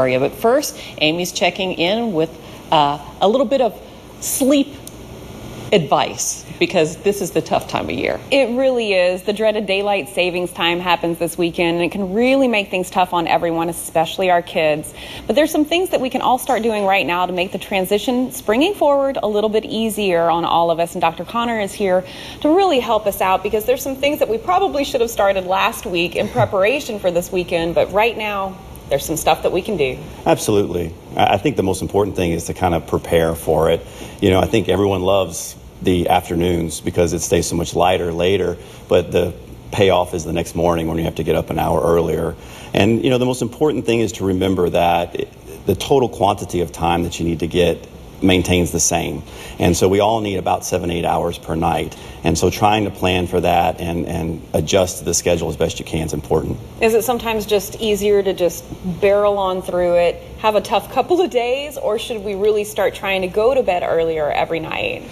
area. But first, Amy's checking in with a little bit of sleep advice, because this is the tough time of year. It really is. The dreaded daylight savings time happens this weekend, and it can really make things tough on everyone, especially our kids. But there's some things that we can all start doing right now to make the transition springing forward a little bit easier on all of us. And Dr. Connor is here to really help us out, because there's some things that we probably should have started last week in preparation for this weekend, but right now there's some stuff that we can do. Absolutely. I think the most important thing is to kind of prepare for it. You know, I think everyone loves the afternoons because it stays so much lighter later, but the payoff is the next morning when you have to get up an hour earlier. And, you know, the most important thing is to remember that the total quantity of time that you need to get maintains the same. And so we all need about 7-8 hours per night. And so trying to plan for that and adjust to the schedule as best you can is important. Is it sometimes just easier to just barrel on through it, have a tough couple of days, or should we really start trying to go to bed earlier every night?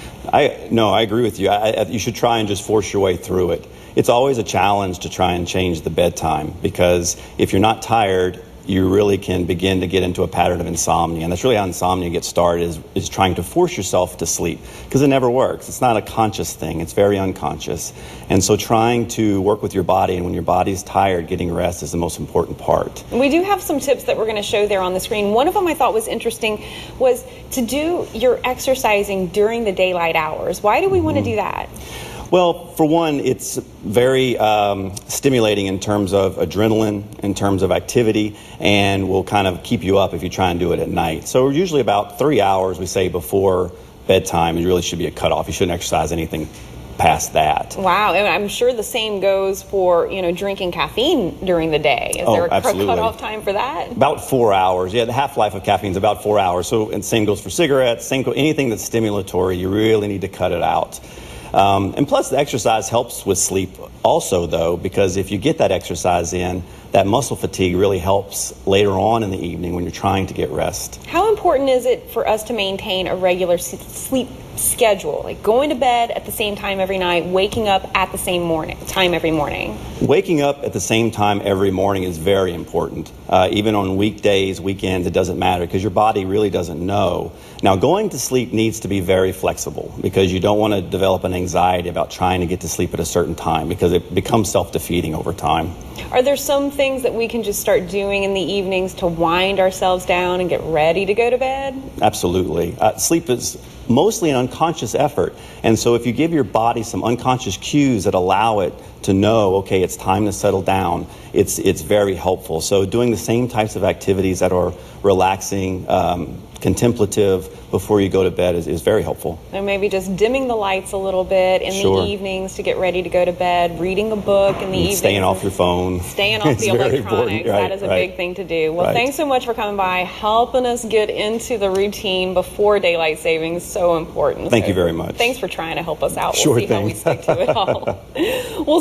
No, I agree with you. You should try and just force your way through it. It's always a challenge to try and change the bedtime, because if you're not tired, you really can begin to get into a pattern of insomnia. And that's really how insomnia gets started, is trying to force yourself to sleep, because it never works. It's not a conscious thing. It's very unconscious. And so trying to work with your body, and when your body's tired, getting rest is the most important part. We do have some tips that we're going to show there on the screen. One of them I thought was interesting was to do your exercising during the daylight hours. Why do we want to do that? Well, for one, it's very stimulating in terms of adrenaline, in terms of activity, and will kind of keep you up if you try and do it at night. So usually about 3 hours, we say, before bedtime, it really should be a cutoff. You shouldn't exercise anything past that. Wow, and I'm sure the same goes for, drinking caffeine during the day. Is there a cutoff time for that? About 4 hours. Yeah, the half-life of caffeine is about 4 hours. So, and same goes for cigarettes, anything that's stimulatory, you really need to cut it out. And plus, the exercise helps with sleep also, though, because if you get that exercise in, that muscle fatigue really helps later on in the evening when you're trying to get rest. How important is it for us to maintain a regular sleep schedule, like going to bed at the same time every night, waking up at the same time every morning? Waking up at the same time every morning is very important. Even on weekdays, weekends, it doesn't matter, because your body really doesn't know. Now, going to sleep needs to be very flexible, because you don't want to develop an anxiety about trying to get to sleep at a certain time, because it becomes self-defeating over time. Are there some things that we can just start doing in the evenings to wind ourselves down and get ready to go to bed? Absolutely. Sleep is mostly an unconscious effort. And so if you give your body some unconscious cues that allow it to know, okay, it's time to settle down, it's very helpful. So doing the same types of activities that are relaxing, contemplative before you go to bed is very helpful. And maybe just dimming the lights a little bit in the evenings to get ready to go to bed, reading a book in the evenings. Staying off your phone. Staying off the electronics. That is a big thing to do. Well, thanks so much for coming by, helping us get into the routine before daylight savings. So important. Thank you very much. Thanks for trying to help us out. We'll see how we stick to it all. We'll